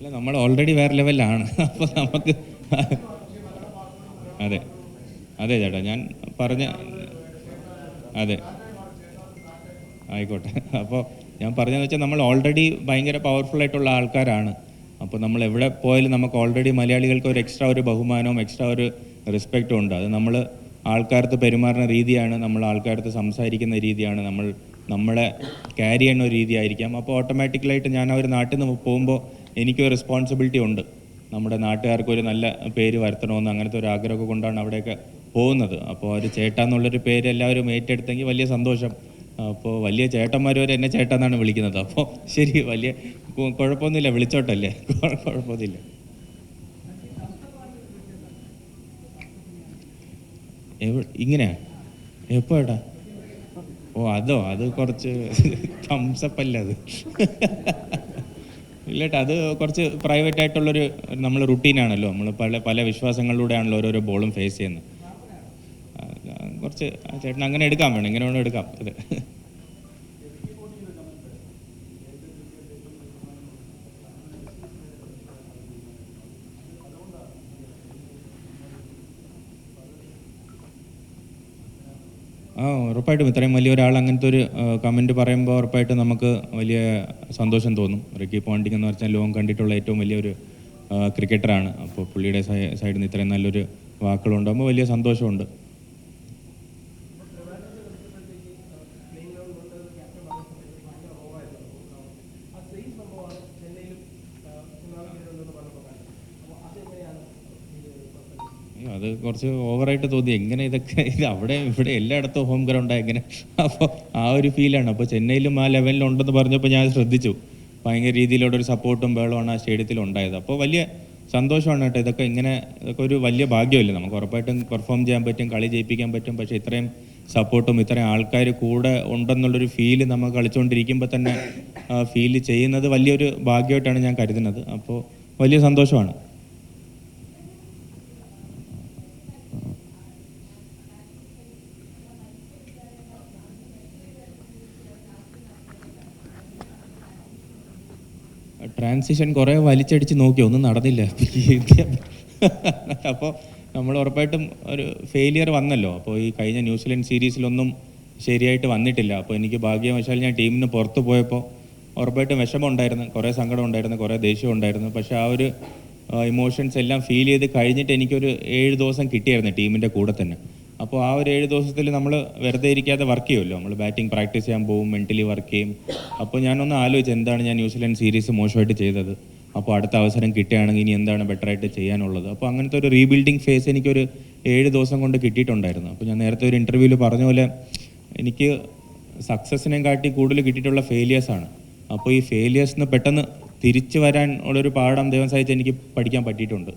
അല്ല, നമ്മൾ ഓൾറെഡി വേറെ ലെവലിലാണ്. അപ്പോൾ നമുക്ക് അതെ അതെ ചേട്ടാ, ഞാൻ പറഞ്ഞ അതെ ആയിക്കോട്ടെ. അപ്പോൾ ഞാൻ പറഞ്ഞതെന്ന് വെച്ചാൽ നമ്മൾ ഓൾറെഡി ഭയങ്കര പവർഫുള്ളായിട്ടുള്ള ആൾക്കാരാണ്. അപ്പോൾ നമ്മൾ എവിടെ പോയാലും നമുക്ക് ഓൾറെഡി മലയാളികൾക്ക് ഒരു എക്സ്ട്രാ ഒരു ബഹുമാനവും എക്സ്ട്രാ ഒരു റെസ്പെക്റ്റും ഉണ്ട്. അത് നമ്മൾ ആൾക്കാർക്ക് പെരുമാറുന്ന രീതിയാണ്, നമ്മൾ ആൾക്കാർക്ക് സംസാരിക്കുന്ന രീതിയാണ്, നമ്മളെ ക്യാരി ചെയ്യുന്ന ഒരു രീതിയായിരിക്കാം. അപ്പോൾ ഓട്ടോമാറ്റിക്കലായിട്ട് ഞാൻ ആ ഒരു നാട്ടിൽ നിന്ന് പോകുമ്പോൾ എനിക്കൊരു റെസ്പോൺസിബിലിറ്റി ഉണ്ട്. നമ്മുടെ നാട്ടുകാർക്കൊരു നല്ല പേര് വരുത്തണമെന്ന് അങ്ങനത്തെ ഒരു ആഗ്രഹമൊക്കെ കൊണ്ടാണ് അവിടെയൊക്കെ പോകുന്നത്. അപ്പോൾ ഒരു ചേട്ടാന്നുള്ളൊരു പേര് എല്ലാവരും ഏറ്റെടുത്തെങ്കിൽ വലിയ സന്തോഷം. അപ്പോൾ വലിയ ചേട്ടന്മാർ വരെ എന്നെ ചേട്ടാന്നാണ് വിളിക്കുന്നത്. അപ്പോൾ ശരി, വലിയ കുഴപ്പമൊന്നുമില്ല, വിളിച്ചോട്ടല്ലേ, കുഴപ്പമൊന്നുമില്ല. ഇങ്ങനെയാ എപ്പോ ഏട്ടാ? ഓ അത് കുറച്ച് തംസപ്പല്ല അത്. ഇല്ലേട്ടാ, അത് കുറച്ച് പ്രൈവറ്റ് ആയിട്ടുള്ളൊരു നമ്മൾ റുട്ടീനാണല്ലോ. നമ്മൾ പല വിശ്വാസങ്ങളിലൂടെയാണല്ലോ ഓരോരോ ബോളും ഫേസ് ചെയ്യുന്നത്. കുറച്ച് ചേട്ടൻ അങ്ങനെ എടുക്കാൻ വേണം, ഇങ്ങനെ വേണം എടുക്കാം. അതെ ഉറപ്പായിട്ടും ഇത്രയും വലിയൊരാൾ അങ്ങനത്തെ ഒരു കമൻറ്റ് പറയുമ്പോൾ ഉറപ്പായിട്ടും നമുക്ക് വലിയ സന്തോഷം തോന്നും. റിക്കി പോണ്ടിങ് എന്ന് പറഞ്ഞാൽ ലോകം കണ്ടിട്ടുള്ള ഏറ്റവും വലിയൊരു ക്രിക്കറ്ററാണ്. അപ്പോൾ പുള്ളിയുടെ സൈഡിൽ നിന്ന് ഇത്രയും നല്ലൊരു വാക്കുകളുണ്ടാകുമ്പോൾ വലിയ സന്തോഷമുണ്ട്. അത് കുറച്ച് ഓവറായിട്ട് തോന്നി. എങ്ങനെ ഇതൊക്കെ അവിടെ ഇവിടെ എല്ലായിടത്തും ഹോം ഗ്രൗണ്ടാണ് എങ്ങനെ? അപ്പോൾ ആ ഒരു ഫീലാണ്. അപ്പോൾ ചെന്നൈയിലും ആ ലെവലിലുണ്ടെന്ന് പറഞ്ഞപ്പോൾ ഞാൻ ശ്രദ്ധിച്ചു. ഭയങ്കര രീതിയിലുള്ളൊരു സപ്പോർട്ടും ബഹളമാണ് ആ സ്റ്റേഡിയത്തിൽ ഉണ്ടായത്. അപ്പോൾ വലിയ സന്തോഷമാണ് കേട്ടോ. ഇതൊക്കെ ഒരു വലിയ ഭാഗ്യമല്ലേ. നമുക്ക് ഉറപ്പായിട്ടും പെർഫോം ചെയ്യാൻ പറ്റും, കളി ജയിപ്പിക്കാൻ പറ്റും. പക്ഷേ ഇത്രയും സപ്പോർട്ടും ഇത്രയും ആൾക്കാർ കൂടെ ഉണ്ടെന്നുള്ളൊരു ഫീല് നമ്മൾ കളിച്ചുകൊണ്ടിരിക്കുമ്പോൾ തന്നെ ഫീൽ ചെയ്യുന്നത് വലിയൊരു ഭാഗ്യമായിട്ടാണ് ഞാൻ കരുതുന്നത്. അപ്പോൾ വലിയ സന്തോഷമാണ്. ട്രാൻസിഷൻ കുറേ വലിച്ചടിച്ച് നോക്കി, ഒന്നും നടന്നില്ല. അപ്പോൾ നമ്മൾ ഉറപ്പായിട്ടും ഒരു ഫെയിലിയർ വന്നല്ലോ. അപ്പോൾ ഈ കഴിഞ്ഞ ന്യൂസിലൻഡ് സീരീസിലൊന്നും ശരിയായിട്ട് വന്നിട്ടില്ല. അപ്പോൾ എനിക്ക് ഭാഗ്യവശാൽ ഞാൻ ടീമിന് പുറത്ത് പോയപ്പോൾ ഉറപ്പായിട്ടും വിഷമം ഉണ്ടായിരുന്നു, കുറേ സങ്കടം ഉണ്ടായിരുന്നു, കുറേ ദേഷ്യം ഉണ്ടായിരുന്നു. പക്ഷേ ആ ഒരു ഇമോഷൻസ് എല്ലാം ഫീൽ ചെയ്ത് കഴിഞ്ഞിട്ട് എനിക്കൊരു 7 ദിവസം കിട്ടിയായിരുന്നു ടീമിൻ്റെ കൂടെ തന്നെ. അപ്പോൾ ആ ഒരു 7 ദിവസത്തിൽ നമ്മൾ വെറുതെ ഇരിക്കാതെ വർക്ക് ചെയ്യുമല്ലോ. നമ്മൾ ബാറ്റിംഗ് പ്രാക്ടീസ് ചെയ്യാൻ പോകും, മെൻ്റലി വർക്ക് ചെയ്യും. അപ്പോൾ ഞാനൊന്ന് ആലോചിച്ച് എന്താണ് ഞാൻ ന്യൂസിലൻഡ് സീരീസ് മോശമായിട്ട് ചെയ്തത്, അപ്പോൾ അടുത്ത അവസരം കിട്ടുകയാണെങ്കിൽ ഇനി എന്താണ് ബെറ്ററായിട്ട് ചെയ്യാനുള്ളത്. അപ്പോൾ അങ്ങനത്തെ ഒരു റീബിൽഡിങ് ഫേസ് എനിക്കൊരു 7 ദിവസം കൊണ്ട് കിട്ടിയിട്ടുണ്ടായിരുന്നു. അപ്പോൾ ഞാൻ നേരത്തെ ഒരു ഇൻ്റർവ്യൂവിൽ പറഞ്ഞ പോലെ എനിക്ക് സക്സസിനെയും കാട്ടി കൂടുതൽ കിട്ടിയിട്ടുള്ള ഫെയിലിയേഴ്സാണ്. അപ്പോൾ ഈ ഫെയിലിയേഴ്സിന് പെട്ടെന്ന് തിരിച്ചു വരാൻ ഉള്ളൊരു പാഠം ദൈവം സഹായിച്ച് എനിക്ക് പഠിക്കാൻ പറ്റിയിട്ടുണ്ട്.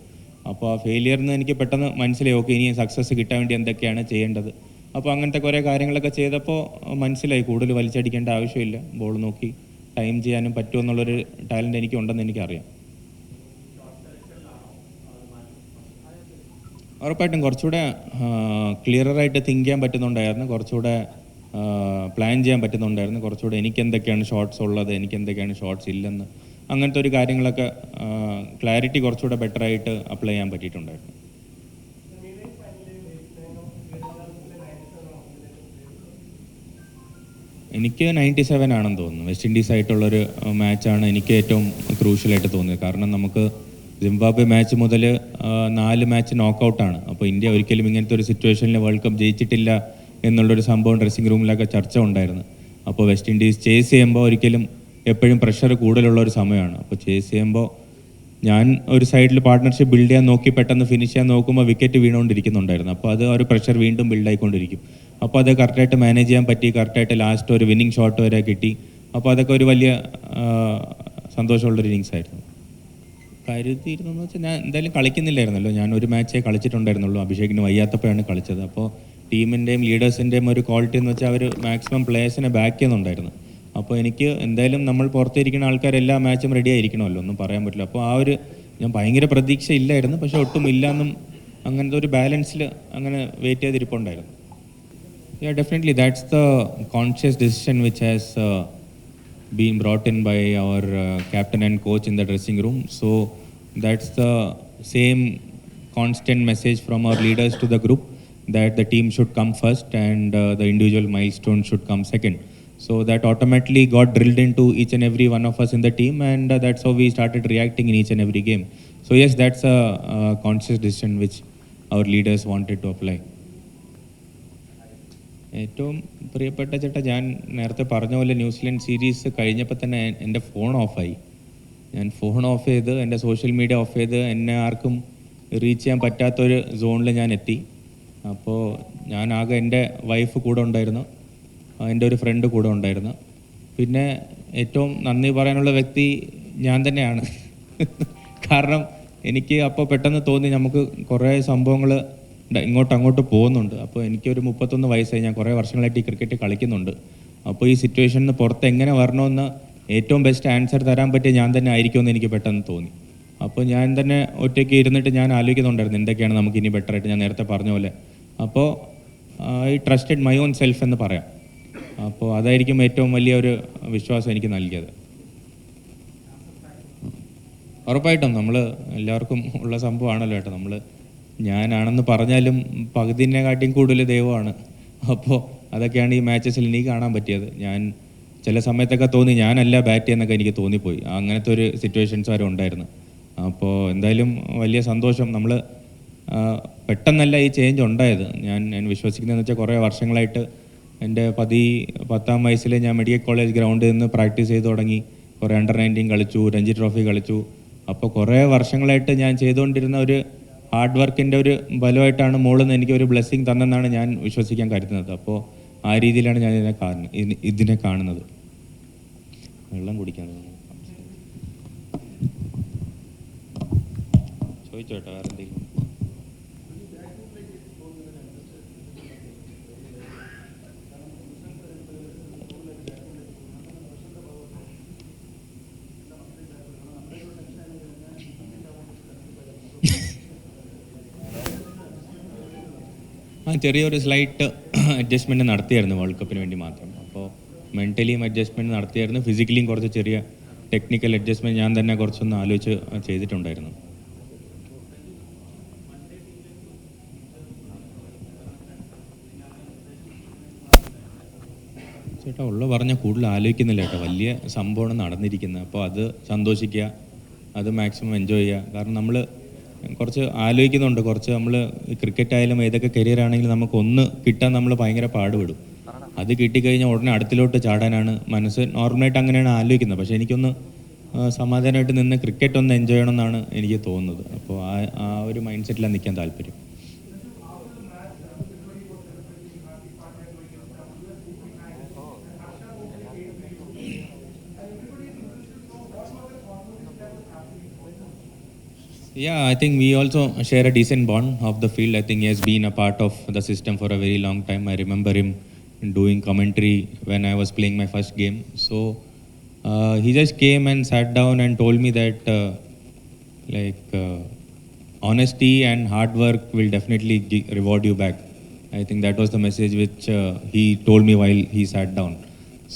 അപ്പോൾ ആ ഫെയിലിയറിൽ നിന്ന് എനിക്ക് പെട്ടെന്ന് മനസ്സിലായി, ഓക്കെ ഇനി സക്സസ് കിട്ടാൻ വേണ്ടി എന്തൊക്കെയാണ് ചെയ്യേണ്ടത്. അപ്പോൾ അങ്ങനത്തെ കുറേ കാര്യങ്ങളൊക്കെ ചെയ്തപ്പോൾ മനസ്സിലായി കൂടുതൽ വലിച്ചടിക്കേണ്ട ആവശ്യമില്ല, ബോൾ നോക്കി ടൈം ചെയ്യാനും പറ്റുമെന്നുള്ളൊരു ടാലൻറ്റ് എനിക്കുണ്ടെന്ന് എനിക്കറിയാം. ഉറപ്പായിട്ടും കുറച്ചുകൂടെ ക്ലിയറായിട്ട് തിങ്ക് ചെയ്യാൻ പറ്റുന്നുണ്ടായിരുന്നു, കുറച്ചുകൂടെ പ്ലാൻ ചെയ്യാൻ പറ്റുന്നുണ്ടായിരുന്നു, കുറച്ചുകൂടെ എനിക്ക് എന്തൊക്കെയാണ് ഷോട്ട്സ് ഉള്ളത്, എനിക്ക് എന്തൊക്കെയാണ് ഷോട്ട്സ് ഇല്ലെന്ന്, അങ്ങനത്തെ ഒരു കാര്യങ്ങളൊക്കെ ക്ലാരിറ്റി കുറച്ചുകൂടെ ബെറ്ററായിട്ട് അപ്ലൈ ചെയ്യാൻ പറ്റിയിട്ടുണ്ടായിരുന്നു. എനിക്ക് 97 ആണെന്ന് തോന്നുന്നു. വെസ്റ്റ് ഇൻഡീസ് ആയിട്ടുള്ളൊരു മാച്ചാണ് എനിക്ക് ഏറ്റവും ക്രൂഷ്യലായിട്ട് തോന്നിയത്. കാരണം നമുക്ക് സിംബാബ്വെ മാച്ച് മുതൽ 4 മാച്ച് നോക്കൗട്ടാണ്. അപ്പോൾ ഇന്ത്യ ഒരിക്കലും ഇങ്ങനത്തെ ഒരു സിറ്റുവേഷനിൽ വേൾഡ് കപ്പ് ജയിച്ചിട്ടില്ല എന്നുള്ളൊരു സംഭവം ഡ്രസ്സിംഗ് റൂമിലൊക്കെ ചർച്ച ഉണ്ടായിരുന്നു. അപ്പോൾ വെസ്റ്റ് ഇൻഡീസ് ചേസ് ചെയ്യുമ്പോൾ ഒരിക്കലും എപ്പോഴും പ്രഷർ കൂടുതലുള്ള ഒരു സമയമാണ്. അപ്പോൾ ചേസ് ചെയ്യുമ്പോൾ ഞാൻ ഒരു സൈഡിൽ പാർട്ട്ണർഷിപ്പ് ബിൽഡ് ചെയ്യാൻ നോക്കി പെട്ടെന്ന് ഫിനിഷ് ചെയ്യാൻ നോക്കുമ്പോൾ വിക്കറ്റ് വീണുകൊണ്ടിരിക്കുന്നുണ്ടായിരുന്നു. അപ്പോൾ അത് ഒരു പ്രഷർ വീണ്ടും ബിൽഡായിക്കൊണ്ടിരിക്കും. അപ്പോൾ അത് കറക്റ്റായിട്ട് മാനേജ് ചെയ്യാൻ പറ്റി, കറക്റ്റായിട്ട് ലാസ്റ്റ് ഒരു വിന്നിങ് ഷോട്ട് വരെ കിട്ടി. അപ്പോൾ അതൊക്കെ ഒരു വലിയ സന്തോഷമുള്ളൊരു ഇന്നിങ്സ് ആയിരുന്നു. കരുതിയിരുന്നു എന്ന് വെച്ചാൽ ഞാൻ എന്തായാലും കളിക്കുന്നില്ലായിരുന്നല്ലോ. ഞാൻ ഒരു മാച്ചേ കളിച്ചിട്ടുണ്ടായിരുന്നുള്ളൂ. അഭിഷേകിന് വയ്യാത്തപ്പോഴാണ് കളിച്ചത്. അപ്പോൾ ടീമിൻ്റെയും ലീഡേഴ്സിൻ്റെയും ഒരു ക്വാളിറ്റി എന്ന് വെച്ചാൽ അവർ മാക്സിമം പ്ലേയേഴ്സിനെ ബാക്ക് ചെയ്യുന്നുണ്ടായിരുന്നു. അപ്പോൾ എനിക്ക് എന്തായാലും നമ്മൾ പുറത്തിരിക്കുന്ന ആൾക്കാർ എല്ലാ മാച്ചും റെഡി ആയിരിക്കണമല്ലോ, ഒന്നും പറയാൻ പറ്റില്ല. അപ്പോൾ ആ ഒരു ഞാൻ ഭയങ്കര പ്രതീക്ഷ ഇല്ലായിരുന്നു, പക്ഷെ ഒട്ടും ഇല്ലയെന്നും അങ്ങനത്തെ ഒരു ബാലൻസിൽ അങ്ങനെ wait ചെയ്തിരിപ്പുണ്ടായിരുന്നു. Yeah, definitely that's the conscious decision which has being brought in by our captain and coach in the dressing room. So that's the same constant message from our leaders to the group, that the team should come first and the individual milestone should come second. So that automatically got drilled into each and every one of us in the team, and that's how we started reacting in each and every game. So yes, that's a conscious decision which our leaders wanted to apply. ഏറ്റവും പ്രിയപ്പെട്ട ചേട്ടാ, ഞാൻ നേരത്തെ പറഞ്ഞ പോലെ New Zealand series കഴിഞ്ഞപ്പോൾ തന്നെ എൻ്റെ ഫോൺ ഓഫായി. ഞാൻ ഫോൺ ഓഫ് ചെയ്ത് എൻ്റെ സോഷ്യൽ മീഡിയ ഓഫ് ചെയ്ത് എന്നെ ആർക്കും റീച്ച് ചെയ്യാൻ പറ്റാത്തൊരു സോണിൽ ഞാൻ എത്തി. അപ്പോൾ ഞാൻ ആകെ എൻ്റെ വൈഫ് കൂടെ ഉണ്ടായിരുന്നു, എൻ്റെ ഒരു ഫ്രണ്ട് കൂടെ ഉണ്ടായിരുന്നു. പിന്നെ ഏറ്റവും നന്ദി പറയാനുള്ള വ്യക്തി ഞാൻ തന്നെയാണ്. കാരണം എനിക്ക് അപ്പോൾ പെട്ടെന്ന് തോന്നി നമുക്ക് കുറേ സംഭവങ്ങൾ അങ്ങോട്ട് പോകുന്നുണ്ട്. അപ്പോൾ എനിക്കൊരു 31 വയസ്സായി, ഞാൻ കുറേ വർഷങ്ങളായിട്ട് ഈ ക്രിക്കറ്റ് കളിക്കുന്നുണ്ട്. അപ്പോൾ ഈ സിറ്റുവേഷനിൽ നിന്ന് പുറത്ത് എങ്ങനെ വരണമെന്ന് ഏറ്റവും ബെസ്റ്റ് ആൻസർ തരാൻ പറ്റിയ ഞാൻ തന്നെ ആയിരിക്കുമെന്ന് എനിക്ക് പെട്ടെന്ന് തോന്നി. അപ്പോൾ ഞാൻ തന്നെ ഒറ്റയ്ക്ക് ഇരുന്നിട്ട് ഞാൻ ആലോചിക്കുന്നുണ്ടായിരുന്നു എന്തൊക്കെയാണ് നമുക്ക് ഇനി ബെറ്ററായിട്ട്, ഞാൻ നേരത്തെ പറഞ്ഞ പോലെ. അപ്പോൾ I trusted my own self എന്ന് പറയാം. അപ്പോൾ അതായിരിക്കും ഏറ്റവും വലിയൊരു വിശ്വാസം എനിക്ക് നൽകിയത്. ഉറപ്പായിട്ടും നമ്മൾ എല്ലാവർക്കും ഉള്ള സംഭവമാണല്ലോ കേട്ടോ. നമ്മൾ ഞാനാണെന്ന് പറഞ്ഞാലും പകുതിനെക്കാട്ടിയും കൂടുതൽ ദൈവമാണ്. അപ്പോൾ അതൊക്കെയാണ് ഈ മാച്ചസിൽ എനിക്ക് കാണാൻ പറ്റിയത്. ഞാൻ ചില സമയത്തൊക്കെ തോന്നി ഞാനല്ല ബാറ്റ് ചെയ്യുന്നൊക്കെ എനിക്ക് തോന്നിപ്പോയി. അങ്ങനത്തെ ഒരു സിറ്റുവേഷൻസ് വരെ ഉണ്ടായിരുന്നു. അപ്പോൾ എന്തായാലും വലിയ സന്തോഷം. നമ്മൾ പെട്ടെന്നല്ല ഈ ചേഞ്ച് ഉണ്ടായത്. ഞാൻ വിശ്വസിക്കുന്നതെന്ന് വെച്ചാൽ കുറേ വർഷങ്ങളായിട്ട് എൻ്റെ 10ാം വയസ്സിൽ ഞാൻ മെഡിക്കൽ കോളേജ് ഗ്രൗണ്ടിൽ നിന്ന് പ്രാക്ടീസ് ചെയ്ത് തുടങ്ങി. കുറേ അണ്ടർ-19 കളിച്ചു, രഞ്ജി ട്രോഫി കളിച്ചു. അപ്പോൾ കുറേ വർഷങ്ങളായിട്ട് ഞാൻ ചെയ്തുകൊണ്ടിരുന്ന ഒരു ഹാർഡ് വർക്കിൻ്റെ ഒരു ഫലമായിട്ടാണ് മോളിൽ നിന്ന് എനിക്കൊരു ബ്ലെസ്സിങ് തന്നെന്നാണ് ഞാൻ വിശ്വസിക്കാൻ കരുതുന്നത്. അപ്പോൾ ആ രീതിയിലാണ് ഞാൻ ഇതിനെ കാണുന്നത്. വെള്ളം കുടിക്കാൻ ചോദിച്ചോട്ടെ, വേറെ എന്തെങ്കിലും? ചെറിയൊരു സ്ലൈറ്റ് അഡ്ജസ്റ്റ്മെൻറ്റ് നടത്തിയായിരുന്നു വേൾഡ് കപ്പിന് വേണ്ടി മാത്രം. അപ്പോൾ മെൻ്റലിയും അഡ്ജസ്റ്റ്മെൻറ്റ് നടത്തിയായിരുന്നു, ഫിസിക്കലിയും കുറച്ച് ചെറിയ ടെക്നിക്കൽ അഡ്ജസ്റ്റ്മെൻറ്റ് ഞാൻ തന്നെ കുറച്ചൊന്ന് ആലോചിച്ച് ചെയ്തിട്ടുണ്ടായിരുന്നു. ചേട്ടാ പറഞ്ഞ കൂടുതൽ ആലോചിക്കുന്നില്ല കേട്ടോ. വലിയ സംഭവമാണ് നടന്നിരിക്കുന്നത്. അപ്പോൾ അത് സന്തോഷിക്കുക, അത് മാക്സിമം എൻജോയ് ചെയ്യുക. കാരണം നമ്മൾ കുറച്ച് ആലോചിക്കുന്നുണ്ട്. കുറച്ച് നമ്മൾ ക്രിക്കറ്റ് ആയാലും ഏതൊക്കെ കരിയർ ആണെങ്കിലും നമുക്കൊന്ന് കിട്ടാൻ നമ്മൾ ഭയങ്കര പാടുപെടും. അത് കിട്ടിക്കഴിഞ്ഞാൽ ഉടനെ അടുത്തിലോട്ട് ചാടാനാണ് മനസ്സ്. നോർമലായിട്ട് അങ്ങനെയാണ് ആലോചിക്കുന്നത്. പക്ഷേ എനിക്കൊന്ന് സമാധാനമായിട്ട് നിന്ന് ക്രിക്കറ്റ് ഒന്ന് എൻജോയ് ചെയ്യണമെന്നാണ് എനിക്ക് തോന്നുന്നത്. അപ്പോൾ ആ ഒരു മൈൻഡ് സെറ്റിലാണ് നിൽക്കാൻ താല്പര്യം. Yeah, I think we also share a decent bond of the field. I think he has been a part of the system for a very long time. I remember him doing commentary when I was playing my first game. So he just came and sat down and told me that honesty and hard work will definitely reward you back. I think that was the message which he told me while he sat down.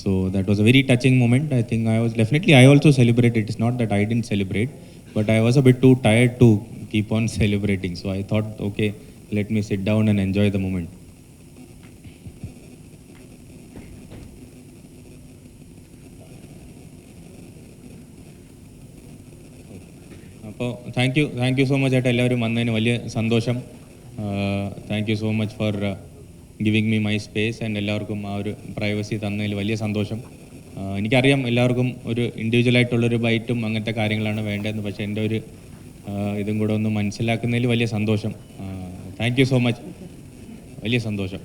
So that was a very touching moment. I think I also celebrated. It's not that I didn't celebrate, but I was a bit too tired to keep on celebrating. So I thought, okay, let me sit down and enjoy the moment. അപ്പോൾ thank you so much ആയിട്ട് എല്ലാവരും വന്നതിന് വലിയ സന്തോഷം. Thank you so much for giving me my space and എല്ലാവർക്കും ആ ഒരു privacy തന്നതിൽ വലിയ സന്തോഷം. എനിക്കറിയാം എല്ലാവർക്കും ഒരു ഇൻഡിവിജ്വലായിട്ടുള്ളൊരു ബൈറ്റും അങ്ങനത്തെ കാര്യങ്ങളാണ് വേണ്ടതെന്ന്. പക്ഷേ എൻ്റെ ഒരു ഇതും കൂടെ ഒന്ന് മനസ്സിലാക്കുന്നതിൽ വലിയ സന്തോഷം. താങ്ക് യു സോ മച്ച്, വലിയ സന്തോഷം.